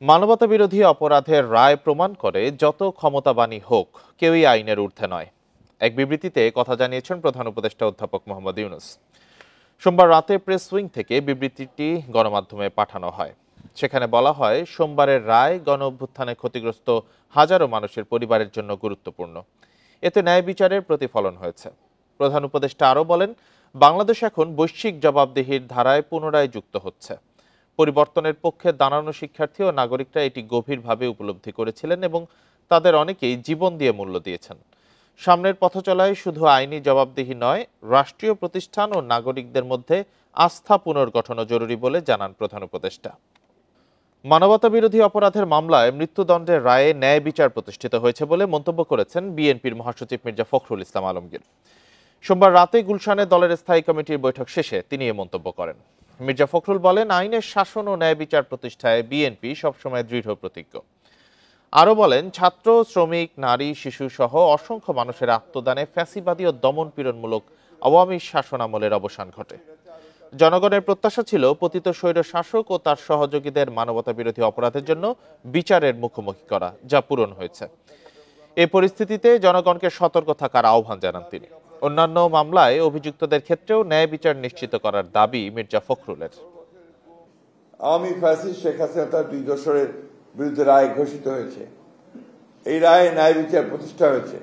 মানবতাবিরোধী অপরাধের রায় প্রমাণ করে যত ক্ষমতাবানই হোক কেউই আইনের ঊর্ধ্বে নয়। এক বিবৃতিতে কথা জানিয়েছেন প্রধান উপদেষ্টা অধ্যাপক মোহাম্মদ ইউনূস। সোমবার রাতে প্রেস উইং থেকে বিবৃতিটি গণমাধ্যমে পাঠানো হয়। সেখানে বলা হয়, সোমবারের রায় গণ অভ্যুত্থানে ক্ষতিগ্রস্ত হাজারো মানুষের পরিবারের জন্য গুরুত্বপূর্ণ। এতে ন্যায় বিচারের প্রতিফলন হয়েছে। প্রধান উপদেষ্টা আরও বলেন, বাংলাদেশ এখন বৈশ্বিক জবাবদিহির ধারায় পুনরায় যুক্ত হচ্ছে। পরিবর্তনের পক্ষে দাঁড়ানো শিক্ষার্থী ও নাগরিকরা এটি গভীরভাবে উপলব্ধি করেছিলেন এবং তাদের অনেকেই জীবন দিয়ে মূল্য দিয়েছেন। সামনের পথচলায় শুধু আইনি জবাবদিহি নয়, রাষ্ট্রীয় প্রতিষ্ঠান ও নাগরিকদের মধ্যে আস্থা পুনর্গঠনও জরুরি বলে জানান প্রধান উপদেষ্টা। মানবতাবিরোধী অপরাধের মামলায় মৃত্যুদণ্ডের রায়ে ন্যায় বিচার প্রতিষ্ঠিত হয়েছে বলে মন্তব্য করেছেন বিএনপির মহাসচিব মির্জা ফখরুল ইসলাম আলমগীর। সোমবার রাতে গুলশানে দলের স্থায়ী কমিটির বৈঠক শেষে তিনি এ মন্তব্য করেন। মির্জা ফখরুল বলেন, আইনের শাসন ও ন্যায় বিচার প্রতিষ্ঠায় বিএনপি সবসময় দৃঢ় প্রতিজ্ঞ। আরও বলেন, ছাত্র, শ্রমিক, নারী, শিশু সহ অসংখ্য মানুষের আত্মদানে ফ্যাসিবাদী ও দমনপীড়নমূলক আওয়ামী শাসনামলের অবসান ঘটে। জনগণের প্রত্যাশা ছিল পতিত স্বৈর শাসক ও তার সহযোগীদের মানবতাবিরোধী অপরাধের জন্য বিচারের মুখোমুখি করা, যা পূরণ হয়েছে। এ পরিস্থিতিতে জনগণকে সতর্ক থাকার আহ্বান জানান তিনি। অন্যান্য মামলায় অভিযুক্তদের ক্ষেত্রেও ন্যায় বিচার নিশ্চিত করার দাবি মির্জা ফখরুলের। আওয়ামী ফ্যাসিস্ট শেখ হাসিনা তার 2 দশরের বিরুদ্ধে রায় ঘোষিত হয়েছে। এই রায়ে ন্যায় বিচার প্রতিষ্ঠা হয়েছে।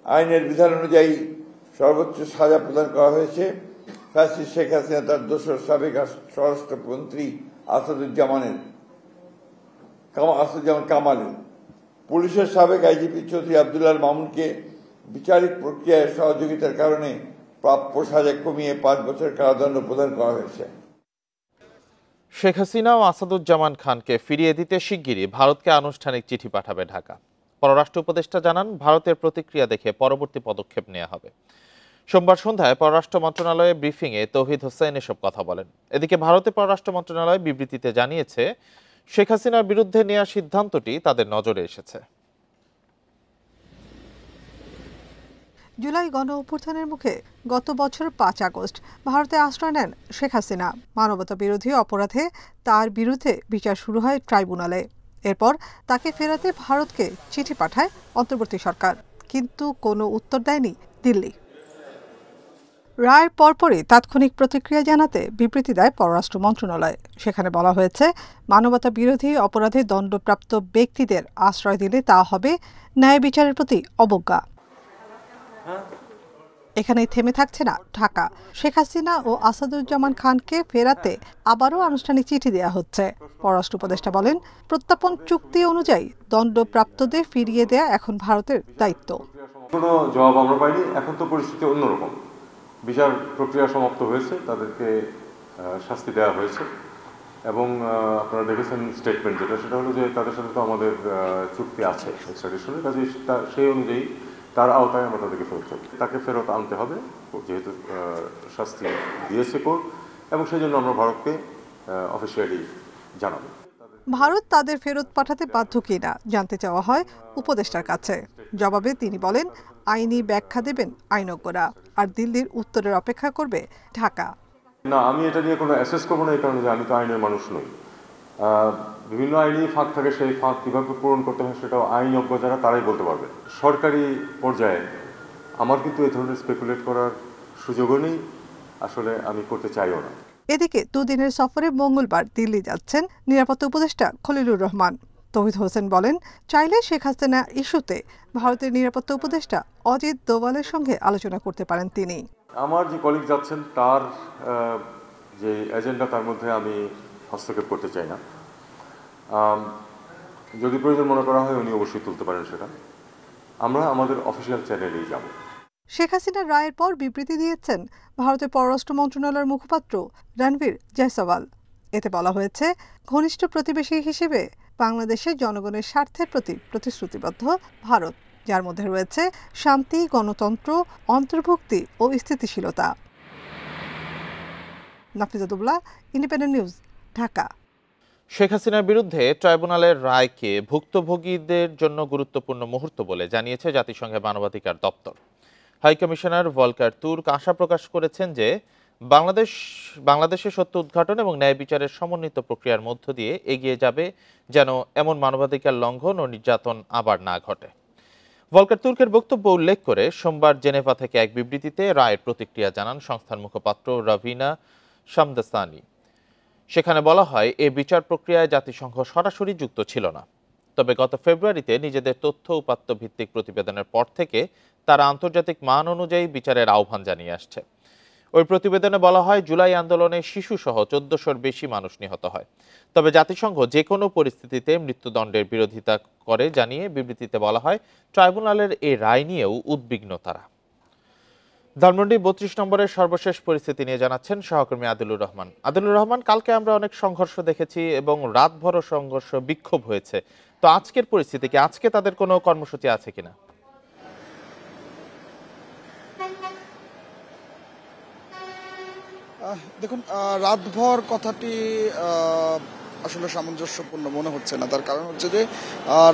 আইনের বিধান অনুযায়ী সর্বোচ্চ সাজা প্রদান করা হয়েছে ফ্যাসিস্ট শেখ হাসিনা তার দোসর সাবেক স্বরাষ্ট্রমন্ত্রী আসাদুজ্জামান কামালের। পুলিশের সাবেক আইজিপি চৌধুরী আব্দুল্লাহ মামুনকে বিচারিক প্রক্রিয়ায় সহযোগিতার কারণে প্রাপ্য সাজা কমিয়ে 5 বছর কারাদণ্ড প্রদান করা হয়েছে। শেখ হাসিনা ও আসাদুজ্জামান খানকে ফিরিয়ে দিতে শিগগিরই ভারতকে আনুষ্ঠানিক চিঠি পাঠাবে ঢাকা। পররাষ্ট্র উপদেষ্টা জানান, ভারতের প্রতিক্রিয়া দেখে পরবর্তী পদক্ষেপ নেওয়া হবে। সোমবার সন্ধ্যায় পররাষ্ট্র মন্ত্রণালয়ের ব্রিফিংয়ে তৌহিদ হোসেন এসব কথা বলেন। এদিকে ভারতের পররাষ্ট্র মন্ত্রণালয় বিবৃতিতে জানিয়েছে, শেখ হাসিনার বিরুদ্ধে নেওয়া সিদ্ধান্তটি তাদের নজরে এসেছে। জুলাই গণ অভ্যুত্থানের মুখে গত বছর 5 আগস্ট ভারতে আশ্রয় নেন শেখ হাসিনা। মানবতা বিরোধী অপরাধে তার বিরুদ্ধে বিচার শুরু হয় ট্রাইব্যুনালে। এরপর তাকে ফেরাতে ভারতকে চিঠি পাঠায় অন্তর্বর্তী সরকার, কিন্তু কোনো উত্তর দেয়নি দিল্লি। রায়ের পরপরই তাৎক্ষণিক প্রতিক্রিয়া জানাতে বিবৃতি দেয় পররাষ্ট্র মন্ত্রণালয়। সেখানে বলা হয়েছে, মানবতা বিরোধী অপরাধে দণ্ডপ্রাপ্ত ব্যক্তিদের আশ্রয় দিলে তা হবে ন্যায় বিচারের প্রতি অবজ্ঞা। এখানেই থেমে থাকছে না ঢাকা। শেখ হাসিনা ও আসাদুজ্জামান খানকে ফেরাতে আবারও আনুষ্ঠানিক চিঠি দেওয়া হচ্ছে। পররাষ্ট্র উপদেষ্টা বলেন, প্রত্যর্পণ চুক্তি অনুযায়ী দণ্ডপ্রাপ্তদের ফিরিয়ে দেয়া এখন ভারতের দায়িত্ব। কোনো জবাব আমরা পাইনি। এখন তো পরিস্থিতি অন্যরকম। বিচার প্রক্রিয়া সমাপ্ত হয়েছে, তাদেরকে শাস্তি দেওয়া হয়েছে এবং আপনারা দেখেছেন স্টেটমেন্ট যেটা, সেটা হলো যে তাদের সাথে তো আমাদের চুক্তি আছে এক্সট্রাডিশনের, কাজে সেই অনুযায়ী তার আওতায় আমরা তাদেরকে ফেরত চাই। তাকে ফেরত আনতে হবে, যেহেতু শাস্তি দিয়েছে কোর্ট, এবং সেই জন্য আমরা ভারতকে অফিসিয়ালি জানাবো। ভারত তাদের ফেরত পাঠাতে বাধ্য কিনা জানতে চাওয়া হয় উপদেষ্টার কাছে। জবাবে তিনি বলেন, আইনি ব্যাখ্যা দেবেন আইনজ্ঞরা, আর দিল্লির উত্তরের অপেক্ষা করবে ঢাকা। না, আমি এটা নিয়ে কোনো অ্যাসেস করবো না, এই কারণে যে আমি তো আইনের মানুষ নই। বিভিন্ন আইনি ফাঁক থাকে, সেই ফাঁক কীভাবে পূরণ করতে হয় সেটাও আইনজ্ঞ যারা তারাই বলতে পারবে। সরকারি পর্যায়ে আমার কিন্তু এই ধরনের স্পেকুলেট করার সুযোগও নেই, আসলে আমি করতে চাইও না। এদিকে 2 দিনের সফরে মঙ্গলবার দিল্লি যাচ্ছেন নিরাপত্তা উপদেষ্টা খলিলুর রহমান। তৌহিদ হোসেন বলেন, চাইলে শেখ হাসিনা ইস্যুতে ভারতের নিরাপত্তা উপদেষ্টা অজিত দোভালের সঙ্গে আলোচনা করতে পারেন তিনি। আমার যে কলিগ যাচ্ছেন তার যে এজেন্ডা, তার মধ্যে আমি হস্তক্ষেপ করতে চাই না। যদি প্রয়োজন মনে করা হয় উনি অবশ্যই তুলতে পারেন সেটা। আমরা আমাদের অফিসিয়াল চ্যানেলেই যাব। শেখ হাসিনার রায়ের পর বিবৃতি দিয়েছেন ভারতের পররাষ্ট্র মন্ত্রণালয়ের মুখপাত্র রণবীর জয়সওয়াল। এতে বলা হয়েছে, ঘনিষ্ঠ প্রতিবেশী হিসেবে বাংলাদেশের জনগণের স্বার্থের প্রতি প্রতিশ্রুতিবদ্ধ ভারত, যার মধ্যে রয়েছে শান্তি, গণতন্ত্র, অন্তর্ভুক্তি ও স্থিতিশীলতা। নাফিজাতুল্লাহ, ইন্ডিপেন্ডেন্ট নিউজ, ঢাকা। শেখ হাসিনার বিরুদ্ধে ট্রাইব্যুনালের রায়কে ভুক্তভোগীদের জন্য গুরুত্বপূর্ণ মুহূর্ত বলে জানিয়েছে জাতিসংঘের মানবাধিকার দপ্তর। হাইকমিশনার ভলকার তুর্ক আশা প্রকাশ করেছেন যে বাংলাদেশের সত্য উদ্ঘাটন এবং ন্যায় বিচারের সমন্বিত প্রক্রিয়ার মধ্য দিয়ে এগিয়ে যাবে যেন এমন মানবাধিকার লঙ্ঘন ও নির্যাতন আবার না ঘটে। ভলকার তুর্কের বক্তব্য উল্লেখ করে সোমবার জেনেভা থেকে এক বিবৃতিতে রায়ের প্রতিক্রিয়া জানান সংস্থার মুখপাত্র রাভিনা শামদাসানি। সেখানে বলা হয়, এ বিচার প্রক্রিয়ায় জাতিসংঘ সরাসরি যুক্ত ছিল না। তবে গত ফেব্রুয়ারিতে নিজেদের তথ্য উপাত্ত ভিত্তিক প্রতিবেদনের পর থেকে তারা আন্তর্জাতিক মান অনুযায়ী বিচারের আহ্বান জানিয়ে আসছে। ওই প্রতিবেদনে বলা হয়, জুলাই আন্দোলনে শিশুসহ 1400-র বেশি মানুষ নিহত হয়। তবে জাতিসংঘ যে কোনো পরিস্থিতিতে মৃত্যুদণ্ডের বিরোধিতা করে জানিয়ে বিবৃতিতে বলা হয়, ট্রাইব্যুনালের এই রায় নিয়েও উদ্বিগ্ন তারা। ধানমন্ডি 32 নম্বরের সর্বশেষ পরিস্থিতি নিয়ে জানাচ্ছেন সহকর্মী আদিলুর রহমান। আদিলুর রহমান, কালকে আমরা অনেক সংঘর্ষ দেখেছি এবং রাতভরও সংঘর্ষ বিক্ষোভ হয়েছে, তো আজকের পরিস্থিতি কি? আজকে তাদের কোনো কর্মসূচি আছে কিনা? দেখুন, রাতভর কথাটি আসলে সামঞ্জস্যপূর্ণ মনে হচ্ছে না। তার কারণ হচ্ছে যে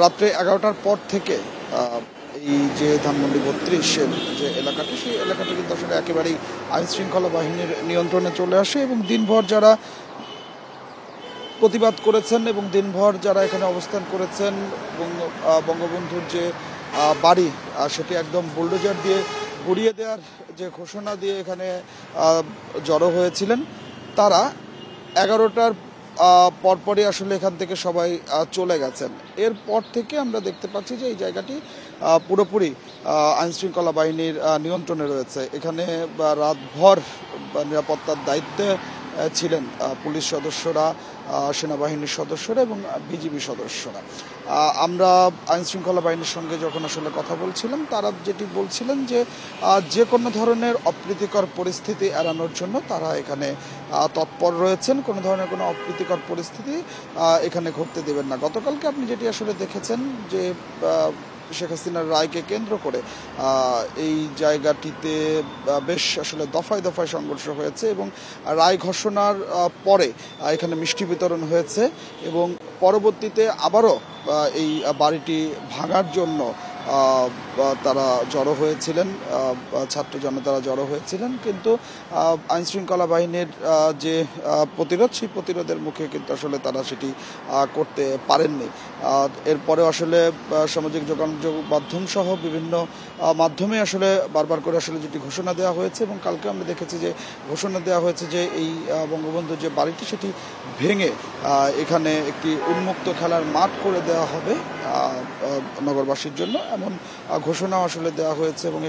রাত্রে 11টার পর থেকে এই যে ধানমন্ডি 32-এর যে এলাকাটি, সেই এলাকাটি কিন্তু আসলে একেবারেই আইন শৃঙ্খলা বাহিনীর নিয়ন্ত্রণে চলে আসে এবং দিনভর যারা প্রতিবাদ করেছেন এবং দিনভর যারা এখানে অবস্থান করেছেন এবং বঙ্গবন্ধুর যে বাড়ি সেটি একদম বুলডোজার দিয়ে গুড়িয়ে দেওয়ার যে ঘোষণা দিয়ে এখানে জড়ো হয়েছিলেন, তারা 11টার পরপরই আসলে এখান থেকে সবাই চলে গেছেন। এরপর থেকে আমরা দেখতে পাচ্ছি যে এই জায়গাটি পুরোপুরি আইনশৃঙ্খলা বাহিনীর নিয়ন্ত্রণে রয়েছে। এখানে রাতভর নিরাপত্তার দায়িত্বে ছিলেন পুলিশ সদস্যরা, সেনাবাহিনীর সদস্যরা এবং বিজিবি সদস্যরা। আমরা আইনশৃঙ্খলা বাহিনীর সঙ্গে যখন আসলে কথা বলছিলাম, তারা যেটি বলছিলেন যে কোনো ধরনের অপ্রীতিকর পরিস্থিতি এড়ানোর জন্য তারা এখানে তৎপর রয়েছেন। কোনো ধরনের কোনো অপ্রীতিকর পরিস্থিতি এখানে ঘটতে দেবেন না। গতকালকে আপনি যেটি আসলে দেখেছেন যে শেখ হাসিনার রায়কে কেন্দ্র করে এই জায়গাটিতে বেশ আসলে দফায় দফায় সংঘর্ষ হয়েছে এবং রায় ঘোষণার পরে এখানে মিষ্টি বিতরণ হয়েছে এবং পরবর্তীতে আবারও এই বাড়িটি ভাঙার জন্য তারা জড়ো হয়েছিলেন, ছাত্র জনতারা জড়ো হয়েছিলেন। কিন্তু আইনশৃঙ্খলা বাহিনীর যে প্রতিরোধ, সেই প্রতিরোধের মুখে কিন্তু আসলে তারা সেটি করতে পারেননি। এরপরেও আসলে সামাজিক যোগাযোগ মাধ্যম সহ বিভিন্ন মাধ্যমে আসলে বারবার করে আসলে যেটি ঘোষণা দেওয়া হয়েছে এবং কালকে আমরা দেখেছি যে ঘোষণা দেওয়া হয়েছে যে এই বঙ্গবন্ধুর যে বাড়িটি সেটি ভেঙে এখানে একটি উন্মুক্ত খেলার মাঠ করে দেওয়া হবে নগরবাসীর জন্য, এমন ঘোষণাও আসলে দেওয়া হয়েছে এবং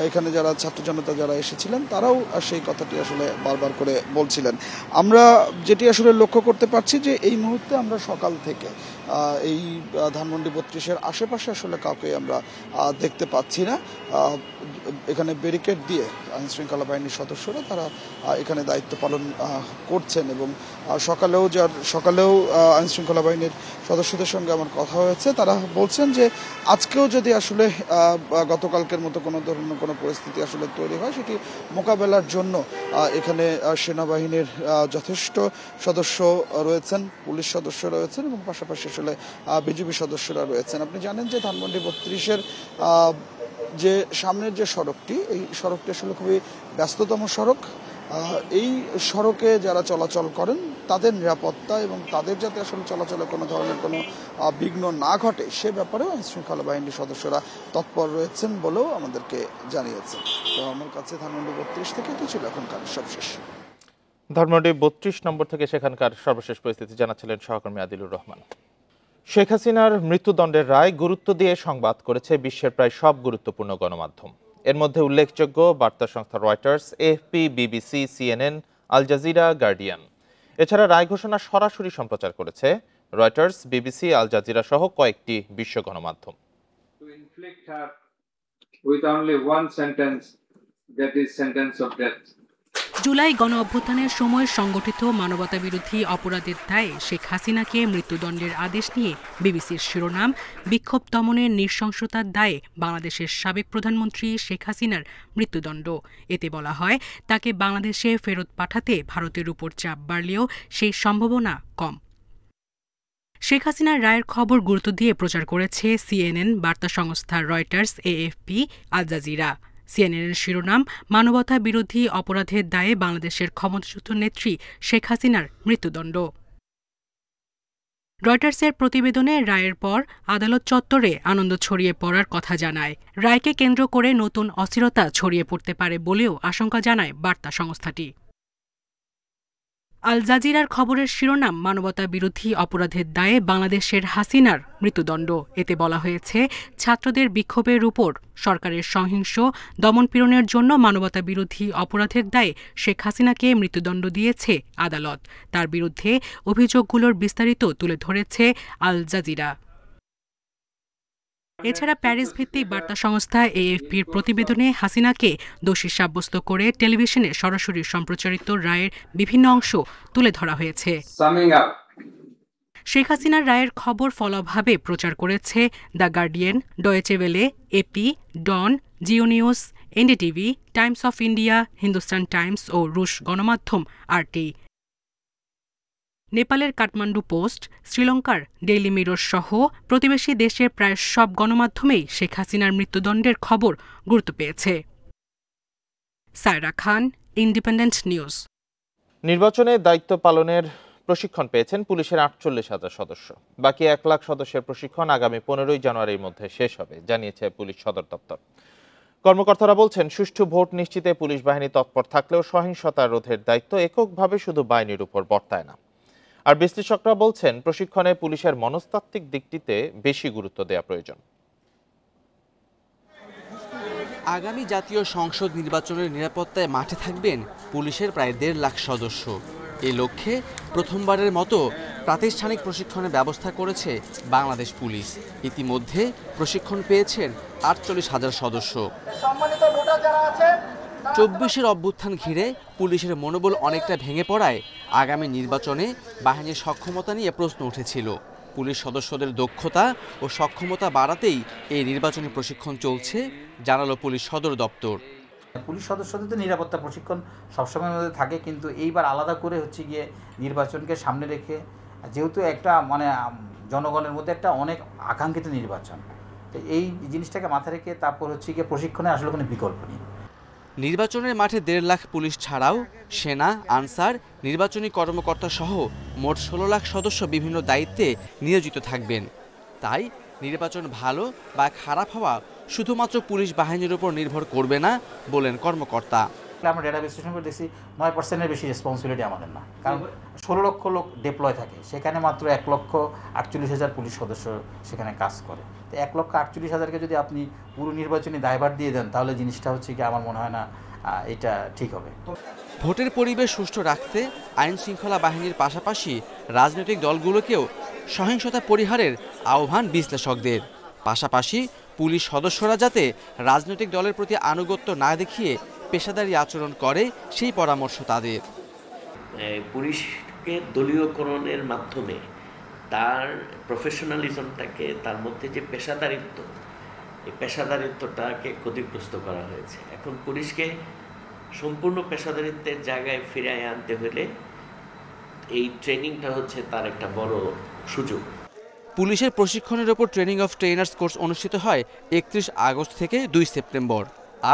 এখানে যারা ছাত্র জনতা যারা এসেছিলেন তারাও সেই কথাটি আসলে বারবার করে বলছিলেন। আমরা যেটি আসলে লক্ষ্য করতে পারছি যে এই মুহূর্তে আমরা সকাল থেকে এই ধানমন্ডি 32-এর আশেপাশে আসলে কাউকে আমরা দেখতে পাচ্ছি না। এখানে ব্যারিকেড দিয়ে আইনশৃঙ্খলা বাহিনীর সদস্যরা তারা এখানে দায়িত্ব পালন করছেন এবং সকালেও আইনশৃঙ্খলা বাহিনীর সদস্যদের সঙ্গে আমার কথা হয়েছে। তারা বলছেন যে আজকেও যদি আসলে গতকালকের মতো কোনো ধরনের কোনো পরিস্থিতি আসলে তৈরি হয়, সেটি মোকাবেলার জন্য এখানে সেনাবাহিনীর যথেষ্ট সদস্য রয়েছেন, পুলিশ সদস্য রয়েছেন এবং পাশাপাশি আসলে বিজিবি সদস্যরা রয়েছেন। আপনি জানেন যে ধানমন্ডি 32-এর যে সামনের যে সড়কটি, এই সড়কটি আসলে খুবই ব্যস্ততম সড়ক। এই সড়কে যারা চলাচল করেন তাদের নিরাপত্তা এবং তাদের যাতে আসলে চলাচলে কোনো ধরনের কোনো বিঘ্ন না ঘটে সে ব্যাপারেও আইনশৃঙ্খলা বাহিনীর সদস্যরা তৎপর রয়েছেন বলেও আমাদেরকে জানিয়েছে। তো আমার কাছে ধানমন্ডি 32 থেকে এটি ছিল এখনকার সবশেষ। ধানমন্ডি 32 নম্বর থেকে সেখানকার সর্বশেষ পরিস্থিতি জানাচ্ছিলেন সহকর্মী আদিলুর রহমান। শেখ হাসিনার মৃত্যুদণ্ডের রায় গুরুত্ব দিয়ে সংবাদ করেছে বিশ্বের প্রায় সব গুরুত্বপূর্ণ গণমাধ্যম। এর মধ্যে উল্লেখযোগ্য বার্তা সংস্থা Reuters, AFP, BBC, CNN, Al Jazeera, Guardian. এছাড়া রায় ঘোষণা সরাসরি সম্প্রচার করেছে রয়টার্স, বিবিসি, আল জাজিরা সহ কয়েকটি বিশ্ব গণমাধ্যম। জুলাই গণ অভ্যুত্থানের সময় সংগঠিত মানবতাবিরোধী অপরাধের দায়ে শেখ হাসিনাকে মৃত্যুদণ্ডের আদেশ নিয়ে বিবিসির শিরোনাম, বিক্ষোভ দমনের নৃশংসতার দায়ে বাংলাদেশের সাবেক প্রধানমন্ত্রী শেখ হাসিনার মৃত্যুদণ্ড। এতে বলা হয়, তাকে বাংলাদেশে ফেরত পাঠাতে ভারতের উপর চাপ বাড়লেও সেই সম্ভাবনা কম। শেখ হাসিনার রায়ের খবর গুরুত্ব দিয়ে প্রচার করেছে সিএনএন, বার্তা সংস্থা রয়টার্স, এএফপি, আল জাজিরা। সিএনএনের শিরোনাম, মানবতা বিরোধী অপরাধের দায়ে বাংলাদেশের ক্ষমতাচ্যুত নেত্রী শেখ হাসিনার মৃত্যুদণ্ড। রয়টার্সের প্রতিবেদনে রায়ের পর আদালত চত্বরে আনন্দ ছড়িয়ে পড়ার কথা জানায়। রায়কে কেন্দ্র করে নতুন অস্থিরতা ছড়িয়ে পড়তে পারে বলেও আশঙ্কা জানায় বার্তা সংস্থাটি। আল জাজিরার খবরের শিরোনাম, মানবতা বিরোধী অপরাধের দায়ে বাংলাদেশের হাসিনার মৃত্যুদণ্ড। এতে বলা হয়েছে, ছাত্রদের বিক্ষোভের উপর সরকারের সহিংস দমনপীড়নের জন্য মানবতা বিরোধী অপরাধের দায়ে শেখ হাসিনাকে মৃত্যুদণ্ড দিয়েছে আদালত। তার বিরুদ্ধে অভিযোগগুলোর বিস্তারিত তুলে ধরেছে আল জাজিরা। এছাড়া প্যারিস ভিত্তিক বার্তা সংস্থা এএফপির প্রতিবেদনে হাসিনাকে দোষী সাব্যস্ত করে টেলিভিশনে সরাসরি সম্প্রচারিত রায়ের বিভিন্ন অংশ তুলে ধরা হয়েছে। শেখ হাসিনার রায়ের খবর ফলাভাবে প্রচার করেছে the Guardian, Deutsche Welle, AP, Dawn, Geo News, NDTV, Times of India, Hindustan Times ও রুশ গণমাধ্যম আরটি। নেপালের কাঠমান্ডু পোস্ট, শ্রীলঙ্কার ডেইলি মিরর সহ প্রতিবেশী দেশের প্রায় সব গণমাধ্যমেই শেখ হাসিনার মৃত্যুদণ্ডের খবর গুরুত্ব পেয়েছে। সায়রা খান, ইন্ডিপেন্ডেন্ট নিউজ। নির্বাচনে দায়িত্ব পালনের প্রশিক্ষণ পেয়েছেন পুলিশের 48,000 সদস্য। বাকি 1 লাখ সদস্যের প্রশিক্ষণ আগামী 15 জানুয়ারির মধ্যে শেষ হবে, জানিয়েছে পুলিশ সদর দপ্তর। কর্মকর্তারা বলছেন, সুষ্ঠু ভোট নিশ্চিতে পুলিশ বাহিনী তৎপর থাকলেও সহিংসতা রোধের দায়িত্ব এককভাবে শুধু বাহিনীর উপর বর্তায় না। আর বিশ্লেষকরা বলছেন, প্রশিক্ষণে পুলিশের মনস্তাত্ত্বিক দিকটিতে বেশি গুরুত্ব দেওয়া প্রয়োজন। আগামী জাতীয় সংসদ নির্বাচনের নিরাপত্তায় মাঠে থাকবেন পুলিশের প্রায় 1.5 লাখ সদস্য। এই লক্ষ্যে প্রথমবারের মতো প্রাতিষ্ঠানিক প্রশিক্ষণের ব্যবস্থা করেছে বাংলাদেশ পুলিশ। ইতিমধ্যে প্রশিক্ষণ পেয়েছেন 48,000 সদস্য। 24-এর অভ্যুত্থান ঘিরে পুলিশের মনোবল অনেকটা ভেঙে পড়ায় আগামী নির্বাচনে বাহিনীর সক্ষমতা নিয়ে প্রশ্ন উঠেছিল। পুলিশ সদস্যদের দক্ষতা ও সক্ষমতা বাড়াতেই এই নির্বাচনী প্রশিক্ষণ চলছে, জানালো পুলিশ সদর দপ্তর। পুলিশ সদস্যদের তো নিরাপত্তা প্রশিক্ষণ সবসময়ের মধ্যে থাকে, কিন্তু এইবার আলাদা করে হচ্ছে গিয়ে নির্বাচনকে সামনে রেখে, যেহেতু একটা জনগণের মধ্যে একটা অনেক আকাঙ্ক্ষিত নির্বাচন, তো এই জিনিসটাকে মাথায় রেখে তারপর হচ্ছে গিয়ে প্রশিক্ষণে আসলে কোনো বিকল্প নেই। নির্বাচনের মাঠে 1.5 লাখ পুলিশ ছাড়াও সেনা, আনসার, নির্বাচনী কর্মকর্তা সহ মোট 16 লাখ সদস্য বিভিন্ন দায়িত্বে নিয়োজিত থাকবেন। তাই নির্বাচন ভালো বা খারাপ হওয়া শুধুমাত্র পুলিশ বাহিনীর উপর নির্ভর করবে না, বলেন কর্মকর্তা। আমরা ডেটা বিশ্লেষণ করে দেখছি 9%-এর বেশি রেসপন্সিবিলিটি আমাদের না, কারণ 16 লক্ষ লোক ডিপ্লয় থাকে, সেখানে মাত্র 1,48,000 পুলিশ সদস্য সেখানে কাজ করে। তো 1,48,000-কে যদি আপনি পুরো নির্বাচনী দায়ভার দিয়ে দেন, তাহলে জিনিসটা হচ্ছে কি আমার মনে হয় না এটা ঠিক হবে। ভোটের পরিবেশ সুষ্ঠু রাখতে আইন শৃঙ্খলা বাহিনীর পাশাপাশি রাজনৈতিক দলগুলোকেও সহিংসতা পরিহারের আহ্বান বিশ্লেষকদের। পাশাপাশি পুলিশ সদস্যরা যাতে রাজনৈতিক দলের প্রতি আনুগত্য না দেখিয়ে পেশাদারি আচরণ করে, সেই পরামর্শ তাদের। পুলিশকে দলীয়করণের মাধ্যমে তার প্রফেশনালিজমটাকে, তার মধ্যে যে পেশাদারিত্ব, এই পেশাদারিত্বটাকে ক্ষতিগ্রস্ত করা হয়েছে। এখন পুলিশকে সম্পূর্ণ পেশাদারিত্বের জায়গায় ফিরিয়ে আনতে হলে এই ট্রেনিংটা হচ্ছে তার একটা বড় সুযোগ। পুলিশের প্রশিক্ষণের ওপর ট্রেনিং অফ ট্রেনার্স কোর্স অনুষ্ঠিত হয় 31 আগস্ট থেকে 2 সেপ্টেম্বর,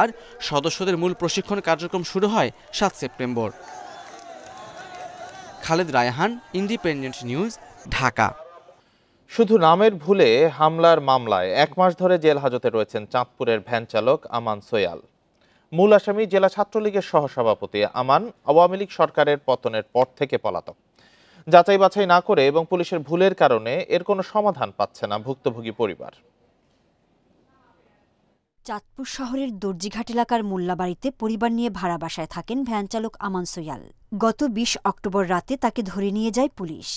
আর সদস্যদের মূল প্রশিক্ষণ কার্যক্রম শুরু হয় 7 September. Khaled Raihan, independent news, Dhaka. শুধু নামের ভুলে হামলার মামলায় 1 মাস ধরে জেল হাজতে রয়েছেন চাঁদপুরের ভ্যান চালক আমান সোয়াল। মূল আসামি জেলা ছাত্রলীগের সহসভাপতি আমান আওয়ামী লীগ সরকারের পতনের পর থেকে পলাতক। যাচাই বাছাই না করে এবং পুলিশের ভুলের কারণে এর কোনো সমাধান পাচ্ছে না ভুক্তভোগী পরিবার। চাঁদপুর শহরের দর্জিঘাট এলাকার মোল্লাবাড়িতে পরিবার নিয়ে ভাড়া বাসায় থাকেন ভ্যান চালক আমান সোয়াল। গত 20 অক্টোবর রাতে তাকে ধরে নিয়ে যায় পুলিশ।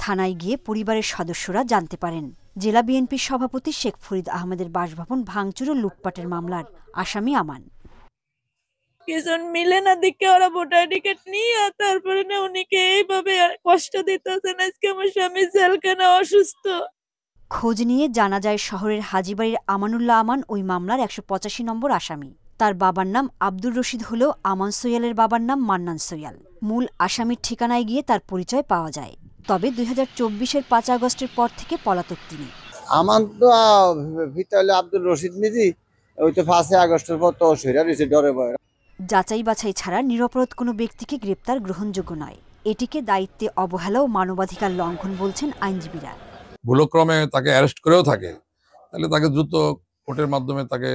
থানায় গিয়ে পরিবারের সদস্যরা জানতে পারেন জেলা বিএনপির সভাপতি শেখ ফরিদ আহমেদের বাসভবন ভাঙচুর ও লুটপাটের মামলার আসামি আমান। কিছন মিলে না দেখে ওরা ভোটার টিকিট নিয়ে তারপরে না উনিকে এইভাবে কষ্ট দিতেছেন। আজকে আমার স্বামী জেলখানা অসুস্থ। খোঁজ নিয়ে জানা যায় শহরের হাজীবাড়ির আমানুল্লাহ আমান ওই মামলার 185 নম্বর আসামি। তার বাবার নাম আব্দুর রশিদ হলেও আমান সোয়ালের বাবার নাম মান্নান সোয়াল। মূল আসামির ঠিকানায় গিয়ে তার পরিচয় পাওয়া যায়। তবে 2024-এর 5 আগস্টের পর থেকে পলাতক তিনি। আমান তো ভিতরে আব্দুর রশিদ নিজি ওই তো 5 আগস্টের পর তো সইরা রয়েছে ডরে ভয়। যাচাই বাছাই ছাড়া নিরপরাধ কোনো ব্যক্তিকে গ্রেপ্তার গ্রহণযোগ্য নয়। এটিকে দায়িত্বে অবহেলা ও মানবাধিকার লঙ্ঘন বলছেন আইনজীবীরা। ভুলক্রমে তাকে অ্যারেস্ট করেও থাকে, তাহলে তাকে দ্রুত কোর্টের মাধ্যমে তাকে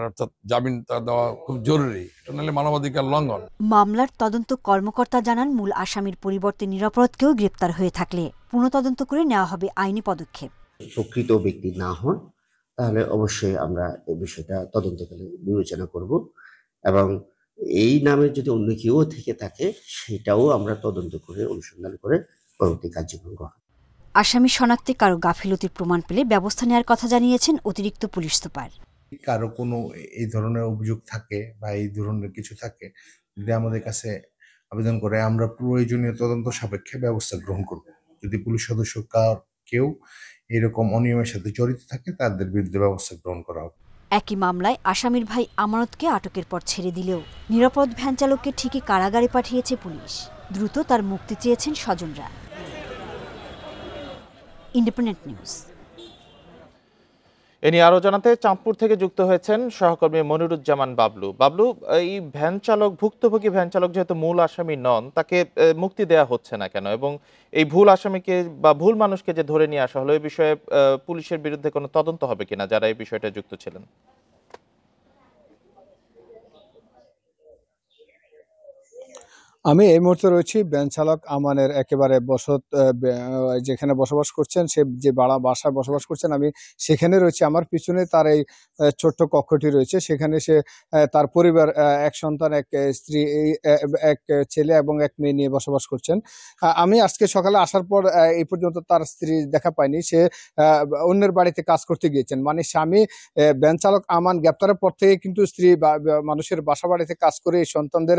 অর্থাৎ জামিন দেওয়া খুব জরুরি, এটা নাহলে মানবাধিকার লঙ্ঘন। মামলার তদন্ত কর্মকর্তা জানান, মূল আসামির পরিবর্তে নিরপরাধকেও গ্রেপ্তার হয়ে থাকলে পুনঃতদন্ত করে নেওয়া হবে আইনি পদক্ষেপ। প্রকৃত ব্যক্তি না হন তাহলে অবশ্যই আমরা এই বিষয়টা তদন্তকালে বিবেচনা করব, এবং এই নামে যদি অন্য কেউ থেকে থাকে সেটাও আমরা তদন্ত করে অনুসন্ধান করে পরবর্তী কার্যক্রম গ্রহণ। আসামি শনাক্তে কারো গাফিলতির প্রমাণ পেলে ব্যবস্থা নেওয়ার কথা জানিয়েছেন অতিরিক্ত পুলিশ সুপার। কারো কোনো এই ধরনের অভিযোগ থাকে বা এই ধরনের কিছু থাকে, যদি আমাদের কাছে আবেদন করে আমরা প্রয়োজনীয় তদন্ত সাপেক্ষে ব্যবস্থা গ্রহণ করব। যদি পুলিশ সদস্য কেউ এরকম অনিয়মের সাথে জড়িত থাকে তাদের বিরুদ্ধে ব্যবস্থা গ্রহণ করা হবে। একই মামলায় আসামির ভাই আমানতকে আটকের পর ছেড়ে দিলেও নিরাপদ ভ্যান চালককে ঠিকই কারাগারে পাঠিয়েছে পুলিশ। দ্রুত তার মুক্তি চেয়েছেন স্বজনরা। Independent news. এ নিয়ে আরো জানাতে চাঁদপুর থেকে যুক্ত হয়েছেন সহকর্মী মনিরুজ্জামান বাবলু। বাবলু, এই ভ্যান চালক, ভুক্তভোগী ভ্যান চালক যেহেতু মূল আসামি নন, তাকে মুক্তি দেয়া হচ্ছে না কেন? এবং এই ভুল আসামিকে বা ভুল মানুষকে যে ধরে নিয়ে আসা হলো, এই বিষয়ে পুলিশের বিরুদ্ধে কোনো তদন্ত হবে কিনা যারা এই বিষয়টা যুক্ত ছিলেন? আমি এই মুহূর্তে রয়েছি ভ্যান চালক আমানের একেবারে যেখানে বসবাস করছেন, সে যে বাসায় বসবাস করছেন, আমি সেখানে রয়েছি। আমার পিছনে তার এই ছোট্ট কক্ষটি রয়েছে, সেখানে সে তার পরিবার, এক সন্তান, এক স্ত্রী, এক ছেলে এবং এক মেয়ে নিয়ে বসবাস করছেন। আমি আজকে সকালে আসার পর এই পর্যন্ত তার স্ত্রী দেখা পাইনি। সে অন্যের বাড়িতে কাজ করতে গিয়েছেন। মানে স্বামী ভ্যান চালক আমান গ্রেপ্তারের পর থেকে কিন্তু স্ত্রী মানুষের বাসা বাড়িতে কাজ করে এই সন্তানদের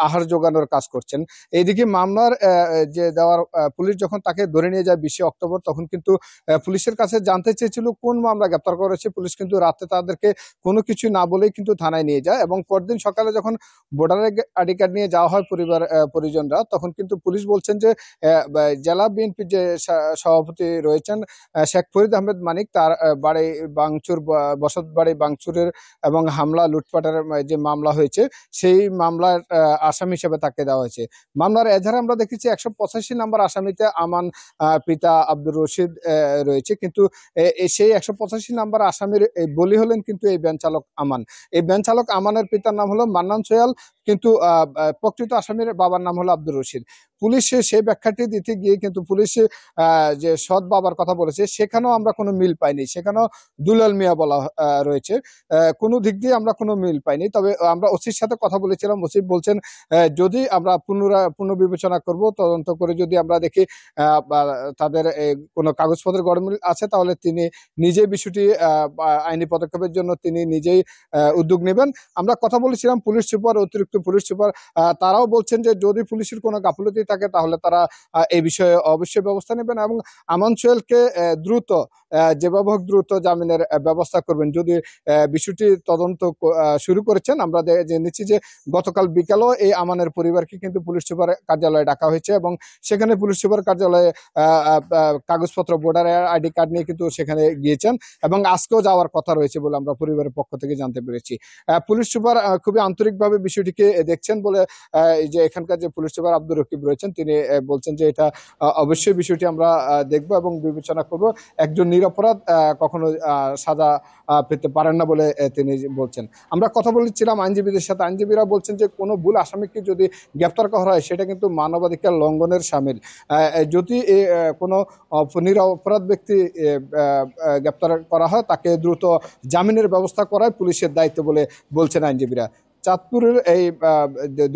আহার যোগানোর কাজ করছেন। এইদিকে মামলার যে দেওয়ার পুলিশ যখন তাকে ধরে নিয়ে যায় 20 অক্টোবর, তখন কিন্তু পুলিশের কাছে জানতে চেয়েছিল কোন মামলা গ্রেপ্তার করেছে। পুলিশ কিন্তু রাতে তাদেরকে কোনো কিছু না বলেই কিন্তু থানায় নিয়ে যায়, এবং পরদিন সকালে যখন ভোটার আইডি কার্ড নিয়ে যাওয়া হয় পরিজনরা, তখন কিন্তু পুলিশ বলছেন যে জেলা বিএনপির যে সভাপতি রয়েছেন শেখ ফরিদ আহমেদ মানিক, তার বাড়ি বাংচুর, বসত বাড়ি বাংচুরের এবং হামলা লুটপাটের যে মামলা হয়েছে, সেই মামলার আসামি হিসেবে তাকে দেওয়া হয়েছে। মামলার এজাহারে আমরা দেখেছি 185 নম্বর আসামিতে আমান পিতা আব্দুর রশিদ রয়েছে, কিন্তু সেই 185 নম্বর আসামির বলি হলেন কিন্তু এই ভ্যান চালক আমান। এই ভ্যান চালক আমানের পিতার নাম হলো মান্নান সোয়াল, কিন্তু প্রকৃত আসামির বাবার নাম হলো আব্দুর রশিদ। পুলিশ সেই ব্যাখ্যাটি দিতে গিয়ে কিন্তু পুলিশ যে সৎ বাবার কথা বলেছে, সেখানেও আমরা কোনো মিল পাইনি। সেখানেও দুলাল মিয়া বলা রয়েছে, কোনো দিক দিয়ে আমরা কোনো মিল পাইনি। তবে আমরা ওসির সাথে কথা বলেছিলাম, ওসি বলছেন যদি আমরা পুনর্বিবেচনা করব, তদন্ত করে যদি আমরা দেখি তাদের কোনো কাগজপত্রের গড়মিল আছে, তাহলে তিনি নিজেই বিষয়টি আইনি পদক্ষেপের জন্য তিনি নিজেই উদ্যোগ নেবেন। আমরা কথা বলেছিলাম পুলিশ সুপার, অতিরিক্ত পুলিশ সুপার, তারাও বলছেন যে যদি পুলিশের কোনো গাফিলতি থাকে তাহলে তারা এই বিষয়ে অবশ্যই ব্যবস্থা নেবেন, এবং আমান সোহেলকে দ্রুত যেভাবে হোক দ্রুত জামিনের ব্যবস্থা করবেন। যদি বিষয়টি তদন্ত শুরু করেছেন, আমরা জেনেছি যে গতকাল বিকালও এই আমানের পরিবারকে কিন্তু পুলিশ সুপার কার্যালয়ে ডাকা হয়েছে, এবং সেখানে পুলিশ সুপার কার্যালয়ে কাগজপত্র, ভোটার আইডি কার্ড নিয়ে কিন্তু সেখানে গিয়েছেন, এবং আজকেও যাওয়ার কথা রয়েছে বলে আমরা পরিবারের পক্ষ থেকে জানতে পেরেছি। পুলিশ সুপার খুবই আন্তরিকভাবে বিষয়টিকে দেখছেন বলে যে এখানকার যে পুলিশ সুপার আব্দুর রকিব রয়েছেন, তিনি বলছেন যে এটা অবশ্যই বিষয়টি আমরা দেখব এবং বিবেচনা করব। একজন নিরপরাধ কখনো সাজা পেতে পারেন না বলে তিনি বলছেন। আমরা কথা বলেছিলাম আইনজীবীদের সাথে, আইনজীবীরা বলছেন যে কোনো ভুল আসামিকে যদি গ্রেপ্তার করা হয় সেটা কিন্তু মানবাধিকার লঙ্ঘনের শামিল। যদি কোনো নিরপরাধ ব্যক্তি গ্রেপ্তার করা হয়, তাকে দ্রুত জামিনের ব্যবস্থা করায় পুলিশের দায়িত্ব বলে বলছেন আইনজীবীরা। চাঁদপুরের এই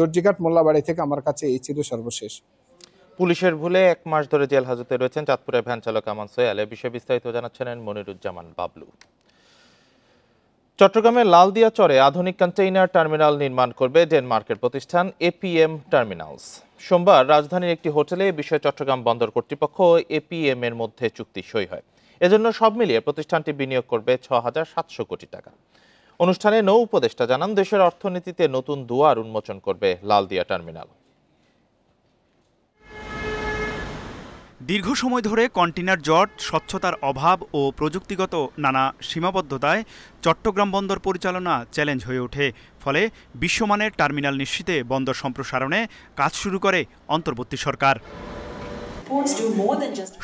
দর্জিঘাট মোল্লাবাড়ি থেকে আমার কাছে এই ছিল সর্বশেষ। পুলিশের ভুলে 1 মাস ধরে জেল হাজতে রয়েছেন চাঁদপুরের ভ্যান চালক আমান সোহেল। এ বিষয়ে বিস্তারিত জানাচ্ছেন মনিরুজ্জামান বাবলু। চট্টগ্রামের লালদিয়া চরে আধুনিক কন্টেইনার টার্মিনাল নির্মাণ করবে ডেনমার্কের প্রতিষ্ঠান এপিএম টার্মিনালস। সোমবার রাজধানীর একটি হোটেলে এ বিষয়ে চট্টগ্রাম বন্দর কর্তৃপক্ষ ও এপিএম এর মধ্যে চুক্তি সই হয়। এজন্য সব মিলিয়ে প্রতিষ্ঠানটি বিনিয়োগ করবে 6,700 কোটি টাকা। অনুষ্ঠানে নৌ উপদেষ্টা জানান, দেশের অর্থনীতিতে নতুন দুয়ার উন্মোচন করবে লালদিয়া টার্মিনাল। দীর্ঘ সময় ধরে কন্টেইনার জট, স্বচ্ছতার অভাব ও প্রযুক্তিগত নানা সীমাবদ্ধতায় চট্টগ্রাম বন্দর পরিচালনা চ্যালেঞ্জ হয়ে ওঠে। ফলে বিশ্বমানের টার্মিনাল নিশ্চিতে বন্দর সম্প্রসারণে কাজ শুরু করে অন্তর্বর্তী সরকার।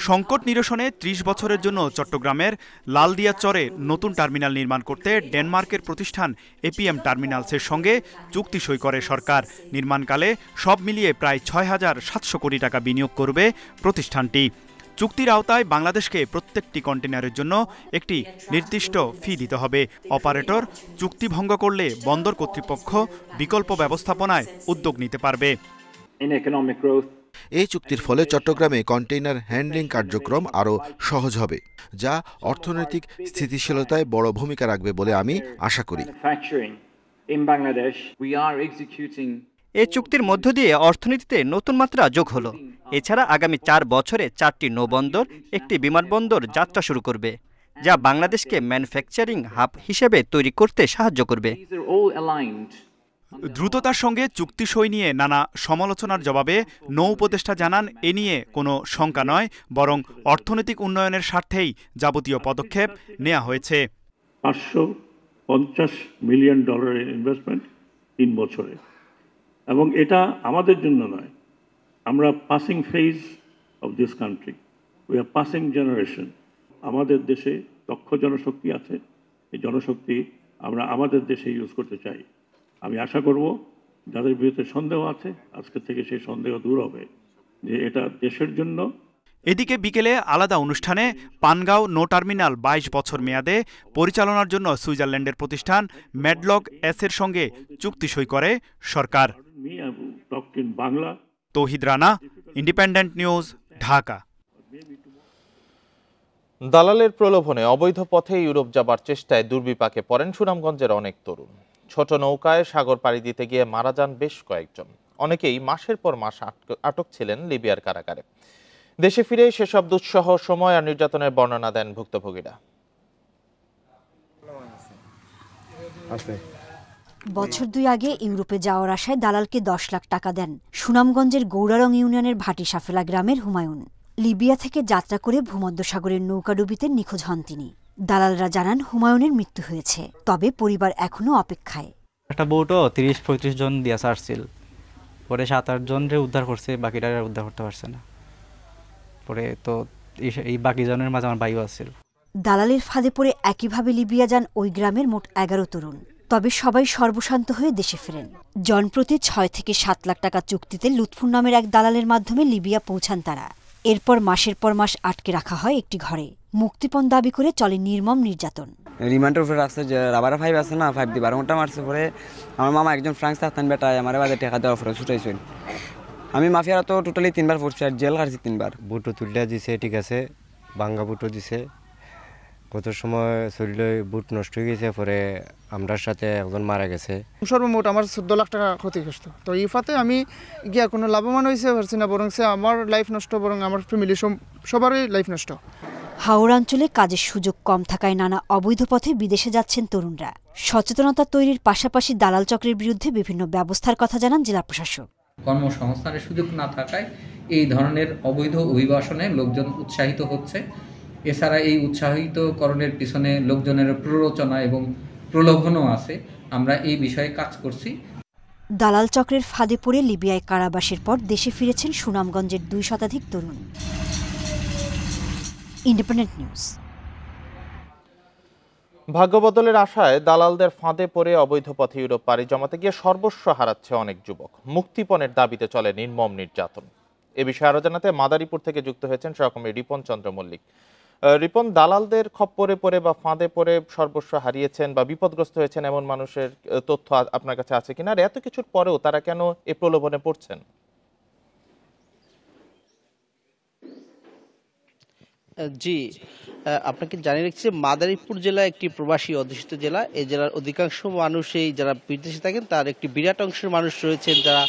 সংকট নিরসনে ৩০ বছরের জন্য চট্টগ্রামের লালদিয়া চরে নতুন টার্মিনাল নির্মাণ করতে ডেনমার্কের প্রতিষ্ঠান এপিএম টার্মিনালসের সঙ্গে চুক্তি সই করে সরকার। নির্মাণকালে সব মিলিয়ে প্রায় ৬,৭০০ কোটি টাকা বিনিয়োগ করবে প্রতিষ্ঠানটি। চুক্তির আওতায় বাংলাদেশকে প্রত্যেকটি কন্টেইনারের জন্য একটি নির্দিষ্ট ফি দিতে হবে। অপারেটর চুক্তি ভঙ্গ করলে বন্দর কর্তৃপক্ষ বিকল্প ব্যবস্থাপনায় উদ্যোগ নিতে পারবে। এই চুক্তির ফলে চট্টগ্রামে কন্টেইনার হ্যান্ডলিং কার্যক্রম আরও সহজ হবে, যা অর্থনৈতিক স্থিতিশীলতায় বড় ভূমিকা রাখবে বলে আমি আশা করি। এই চুক্তির মধ্য দিয়ে অর্থনীতিতে নতুন মাত্রা যোগ হলো। এছাড়া আগামী ৪ বছরে ৪টি নৌবন্দর, একটি বিমানবন্দর যাত্রা শুরু করবে, যা বাংলাদেশকে ম্যানুফ্যাকচারিং হাব হিসেবে তৈরি করতে সাহায্য করবে। দ্রুততার সঙ্গে চুক্তি সই নিয়ে নানা সমালোচনার জবাবে নৌ উপদেষ্টা জানান, এ নিয়ে কোনো শঙ্কা নয়, বরং অর্থনৈতিক উন্নয়নের স্বার্থেই যাবতীয় পদক্ষেপ নেওয়া হয়েছে। $550 মিলিয়ন ইনভেস্টমেন্ট ৩ বছরে, এবং এটা আমাদের জন্য নয়। আমরা passing phase of this country, we are passing generation. আমাদের দেশে দক্ষ জনশক্তি আছে, এই জনশক্তি আমরা আমাদের দেশে ইউজ করতে চাই। আমি আশা করব যাদের বিরুদ্ধে সন্দেহ আছে, আজকে থেকে সেই সন্দেহ দূর হবে যে এটা দেশের জন্য। এদিকে বিকেলে আলাদা অনুষ্ঠানে পানগাঁও নৌ টার্মিনাল ২২ বছর মেয়াদে পরিচালনার জন্য সুইজারল্যান্ডের প্রতিষ্ঠান ম্যাডলক এর সঙ্গে চুক্তি সই করে সরকার। তৌহিদ রানা, ইন্ডিপেন্ডেন্ট নিউজ, ঢাকা। দালালের প্রলোভনে অবৈধ পথে ইউরোপ যাবার চেষ্টায় দুর্বিপাকে পড়েন সুনামগঞ্জের অনেক তরুণ। ছোট নৌকায় সাগর পাড়ি দিতে গিয়ে মারা যান বেশ কয়েকজন। অনেকেই মাসের পর মাস আটক ছিলেন লিবিয়ার কারাগারে। দেশে ফিরে সেসব দুঃসহ সময় আর নির্যাতনের বর্ণনা দেন ভুক্তভোগীরা। বছর ২ আগে ইউরোপে যাওয়ার আশায় দালালকে ১০ লাখ টাকা দেন সুনামগঞ্জের গৌরারং ইউনিয়নের ভাটি সাফেলা গ্রামের হুমায়ুন। লিবিয়া থেকে যাত্রা করে ভূমধ্যসাগরের নৌকাডুবিতে নিখোঁজ হন তিনি। দালালরা জানান হুমায়ুনের মৃত্যু হয়েছে, তবে পরিবার এখনো অপেক্ষায়। একটা বোটও ৩০-৩৫ জন দিয়া ছাড়ছিল, পরে ৭-৮ জনরে উদ্ধার করছে, বাকিটা উদ্ধার করতে পারছে না। পরে তো এই বাকি জনের মাঝে আমার ভাইও আছিল। দালালের ফাঁদে পড়ে একইভাবে লিবিয়া যান ওই গ্রামের মোট ১১ তরুণ। তবে সবাই সর্বশান্ত হয়ে দেশে ফেরেন। জনপ্রতি ৬ থেকে ৭ লাখ টাকা চুক্তিতে লুৎফুর নামের এক দালালের মাধ্যমে লিবিয়া পৌঁছান তারা। এরপর মাসের পর মাস আটকে রাখা হয় একটি ঘরে। মুক্তিপণ দাবি করে চলে নির্মম নির্যাতন। রিমান্ডের উপরে রাখছে যে রাবার 5 আছে না, 5 দিয়ে 12 ঘন্টা মারছে। পরে আমার মামা একজন ফ্রান্স থাকতেন বেটায় আমার বাদে টাকা দেওয়ার পরে ছুটাইছেন। আমি মাফিয়ারা তো টোটালি 3 বার পড়ছি আর জেল কাটছি 3 বার। বুটো তুলটা দিছে, ঠিক আছে, ভাঙ্গা বুটো দিছে। কত সময় শরীরে বুট নষ্ট হয়ে গেছে, পরে আমরার সাথে একজন মারা গেছে। সর্বমোট আমার 14 লাখ টাকা ক্ষতিগ্রস্ত। তো এই ফাতে আমি গিয়া কোনো লাভবান হয়েছে পারছি না, বরং আমার লাইফ নষ্ট, বরং আমার ফ্যামিলি সবারই লাইফ নষ্ট। হাওড় অঞ্চলে কাজের সুযোগ কম থাকায় নানা অবৈধ পথে বিদেশে যাচ্ছেন তরুণরা। সচেতনতা তৈরির পাশাপাশি দালাল চক্রের বিরুদ্ধে বিভিন্ন ব্যবস্থার কথা জানান জেলা প্রশাসক। কর্মসংস্থানের সুযোগ না থাকায় এই ধরনের অবৈধ অভিবাসনে লোকজন উৎসাহিত হচ্ছে। এছাড়া এই উৎসাহিতকরণের পিছনে লোকজনের প্ররোচনা এবং প্রলোভনও আছে। আমরা এই বিষয়ে কাজ করছি। দালাল চক্রের ফাঁদে পড়ে লিবিয়ায় কারাবাসের পর দেশে ফিরেছেন সুনামগঞ্জের ২ শতাধিক তরুণ। Independent news. ভাগ্যবদলের আশায় দালালদের ফাঁদে পড়ে অবৈধ পথে ইউরোপ পাড়ি জমাতে গিয়ে সর্বস্ব হারাচ্ছে অনেক যুবক। মুক্তিপণের দাবিতে চলে নির্মম নির্যাতন। এ বিষয়ে আরো জানাতে মাদারীপুর থেকে যুক্ত হয়েছেন সহকর্মী রিপন চন্দ্র মল্লিক। রিপন, দালালদের খপ্পরে পড়ে বা ফাঁদে পড়ে সর্বস্ব হারিয়েছেন বা বিপদগ্রস্ত হয়েছেন এমন মানুষের তথ্য আপনার কাছে আছে কিনা? আর এত কিছুর পরেও তারা কেন এই প্রলোভনে পড়ছেন? জি, আপনাকে জানিয়ে রাখছি, মাদারীপুর জেলা একটি প্রবাসী অধ্যুষিত জেলা। এই জেলার অধিকাংশ মানুষই যারা বিদেশে থাকেন তার একটি বিরাট অংশের মানুষ রয়েছেন যারা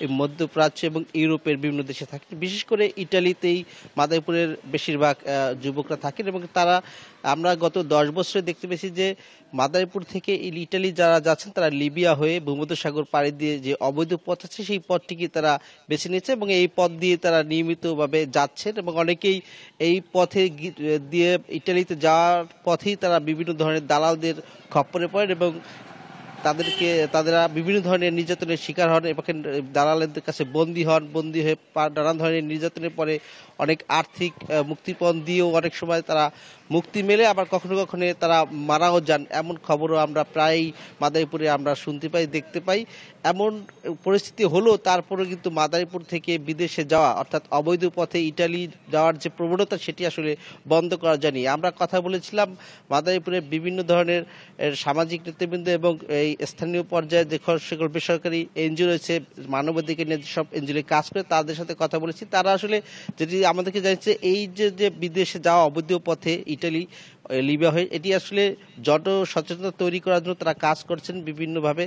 এই মধ্যপ্রাচ্য এবং ইউরোপের বিভিন্ন দেশে থাকেন। বিশেষ করে ইটালিতেই মাদারীপুরের বেশিরভাগ যুবকরা থাকেন এবং তারা আমরা গত 10 বছরে দেখতে পেয়েছি যে মাদারীপুর থেকে ইটালি যারা যাচ্ছেন তারা লিবিয়া হয়ে ভূমধ্যসাগর পাড়ি দিয়ে যে অবৈধ পথ আছে সেই পথটিকে তারা বেছে নিয়েছে এবং এই পথ দিয়ে তারা নিয়মিতভাবে যাচ্ছেন এবং অনেকেই এই পথে দিয়ে ইটালিতে যাওয়ার পথেই তারা বিভিন্ন ধরনের দালালদের খপ্পরে পড়েন এবং তারা বিভিন্ন ধরনের নির্যাতনের শিকার হন এবং দালালদের কাছে বন্দী হয়ে নানান ধরনের নির্যাতনের পরে অনেক আর্থিক মুক্তিপণ দিয়েও অনেক সময় তারা মুক্তি মেলে, আবার কখনো কখনো তারা মারাও যান। এমন খবরও আমরা প্রায়ই মাদারীপুরে আমরা শুনতে পাই, দেখতে পাই। এমন পরিস্থিতি হলো তারপরে কিন্তু মাদারীপুর থেকে বিদেশে যাওয়া অর্থাৎ অবৈধ পথে ইটালি যাওয়ার যে প্রবণতা সেটি আসলে বন্ধ করা যায়নি। আমরা কথা বলেছিলাম মাদারীপুরের বিভিন্ন ধরনের সামাজিক নেতৃবৃন্দ এবং এই স্থানীয় পর্যায়ে যে সকল বেসরকারি এনজিও রয়েছে, মানবাধিকার নিয়ে যেসব এনজিও কাজ করে তাদের সাথে কথা বলেছি। তারা আসলে যেটি আমাদেরকে জানিয়েছে এই যে বিদেশে যাওয়া অবৈধ পথে ইটালি লিবিয়া হয়ে এটি আসলে জনসচেতনতা তৈরি করার জন্য তারা কাজ করছেন বিভিন্নভাবে।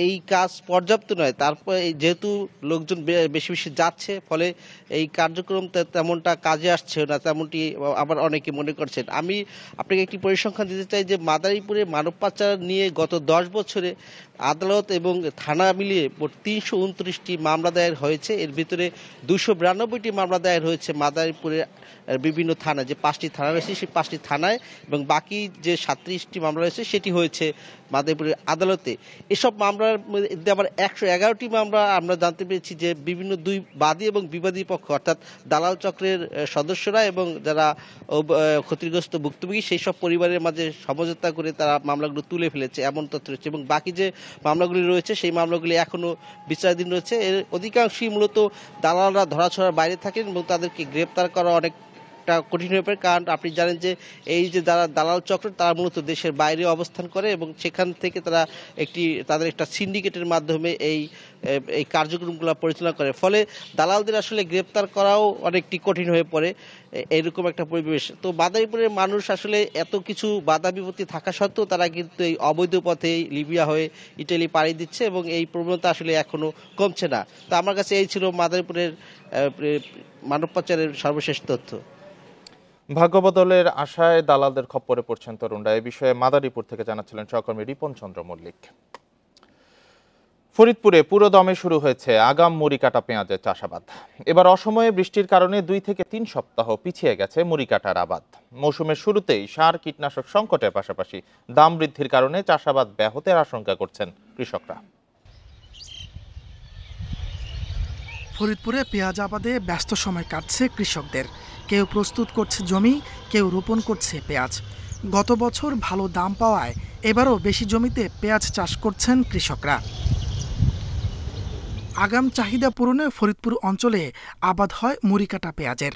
এই কাজ পর্যাপ্ত নয়, তারপর যেহেতু লোকজন বেশি বেশি যাচ্ছে ফলে এই কার্যক্রম তেমনটা কাজে আসছে না, তেমনটি আবার অনেকে মনে করছেন। আমি আপনাকে একটি পরিসংখ্যান দিতে চাই যে মাদারীপুরে মানব পাচার নিয়ে গত 10 বছরে আদালত এবং থানা মিলিয়ে মোট 329টি মামলা দায়ের হয়েছে। এর ভিতরে 292টি মামলা দায়ের হয়েছে মাদারীপুরে বিভিন্ন থানা, যে 5টি থানা রয়েছে সেই 5টি থানায়, এবং বাকি যে 37টি মামলা রয়েছে সেটি হয়েছে মাদারীপুরের আদালতে। এসব মামলার মধ্যে আবার 111টি মামলা আমরা জানতে পেরেছি যে বিভিন্ন দুই বাদী এবং বিবাদী পক্ষ অর্থাৎ দালাল চক্রের সদস্যরা এবং যারা ক্ষতিগ্রস্ত ভুক্তভোগী সেই সব পরিবারের মাঝে সমঝোতা করে তারা মামলাগুলো তুলে ফেলেছে এমন তথ্য রয়েছে। এবং বাকি যে মামলাগুলি রয়েছে সেই মামলাগুলি এখনো বিচারাধীন রয়েছে। এর অধিকাংশই মূলত দালালরা ধরাছোঁয়ার বাইরে থাকেন এবং তাদেরকে গ্রেপ্তার করা অনেক কঠিন হয়ে পড়ে, কারণ আপনি জানেন যে এই যে যারা দালাল চক্র তারা মূলত দেশের বাইরে অবস্থান করে এবং সেখান থেকে তারা তাদের একটা সিন্ডিকেটের মাধ্যমে এই কার্যক্রমগুলো পরিচালনা করে, ফলে দালালদের আসলে গ্রেপ্তার করাও অনেকটি কঠিন হয়ে পড়ে এরকম একটা পরিবেশ। তো মাদারীপুরের মানুষ আসলে এত কিছু বাধা বিপত্তি থাকা সত্ত্বেও তারা কিন্তু এই অবৈধ পথে লিবিয়া হয়ে ইটালি পাড়ি দিচ্ছে এবং এই প্রবণতা আসলে এখনো কমছে না। তো আমার কাছে এই ছিল মাদারীপুরের মানব পাচারের সর্বশেষ তথ্য। ভাগ্যবদলের আশায় দালালদের খপ্পরে পড়ছেন তরুণরা, এ বিষয়ে মাদারীপুর থেকে জানাচ্ছিলেন সহকর্মী রিপন চন্দ্র মল্লিক। ফরিদপুরে পুরোদমে শুরু হয়েছে আগাম মুড়ি কাটা পেঁয়াজের চাষাবাদ। এবার অসময়ে বৃষ্টির কারণে 2 থেকে 3 সপ্তাহ পিছিয়ে গেছে মুড়ি কাটার আবাদ। মৌসুমের শুরুতেই সার কীটনাশক সংকটের পাশাপাশি দাম বৃদ্ধির কারণে চাষাবাদ ব্যাহতের আশঙ্কা করছেন কৃষকরা। ফরিদপুরে পেঁয়াজ আবাদে ব্যস্ত সময় কাটছে কৃষকদের। কেউ প্রস্তুত করছে জমি, কেউ রোপণ করছে পেঁয়াজ। গত বছর ভালো দাম পাওয়ায় এবারও বেশি জমিতে পেঁয়াজ চাষ করছেন কৃষকরা। আগাম চাহিদা পূরণে ফরিদপুর অঞ্চলে আবাদ হয় মুড়ি কাটা পেঁয়াজের।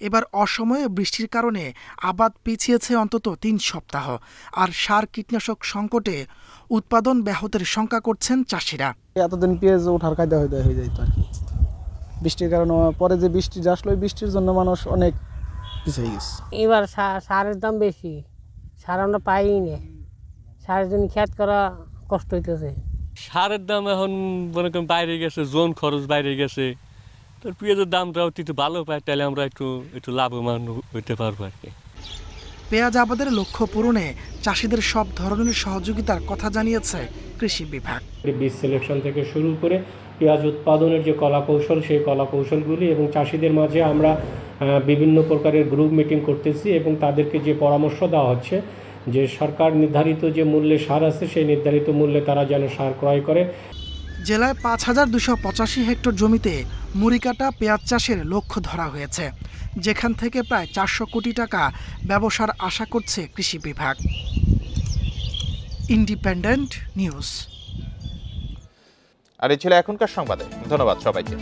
এবার অসময়ে বৃষ্টির কারণে আবাদ পিছিয়েছে অন্তত 3 সপ্তাহ, আর সার কীটনাশক সংকটে উৎপাদন ব্যাহতের শঙ্কা করছেন চাষিরা। এতদিন পেঁয়াজ ওঠার কায়দা হয়ে যাইতো আর কি, বৃষ্টির কারণে। পরে যে বৃষ্টি আসলো ওই বৃষ্টির জন্য মানুষ অনেক পিছিয়ে গেছে। এবার সারের দাম বেশি, সার আমরা পাই না, সারের জন্য খেত করা কষ্ট হইতেছে। সারের দাম এখন মনে করেন বাইরে গেছে, জোন খরচ বাইরে গেছে, তো পেঁয়াজের দামটাও একটু ভালো পাই, তাহলে আমরা একটু লাভবান হইতে পারবো আর কি। পেঁয়াজ আবাদের লক্ষ্য পূরণে চাষিদের সব ধরনের সহযোগিতার কথা জানিয়েছে কৃষি বিভাগ। বীজ সিলেকশন থেকে শুরু করে পেঁয়াজ উৎপাদনের যে কলাকৌশল, সেই কলাকৌশলগুলি এবং চাষিদের মাঝে আমরা বিভিন্ন প্রকারের গ্রুপ মিটিং করতেছি এবং তাদেরকে যে পরামর্শ দেওয়া হচ্ছে যে সরকার নির্ধারিত যে মূল্যে সার আছে সেই নির্ধারিত মূল্যে তারা যেন সার ক্রয় করে। জেলায় 5285 হেক্টর জমিতে মুড়ি কাটা পেঁয়াজ চাষের লক্ষ্য ধরা হয়েছে, যেখান থেকে প্রায় 400 কোটি টাকা ব্যবসার আশা করছে কৃষি বিভাগ। Independent news. আর এই ছিল এখনকার সংবাদে। ধন্যবাদ সবাইকে।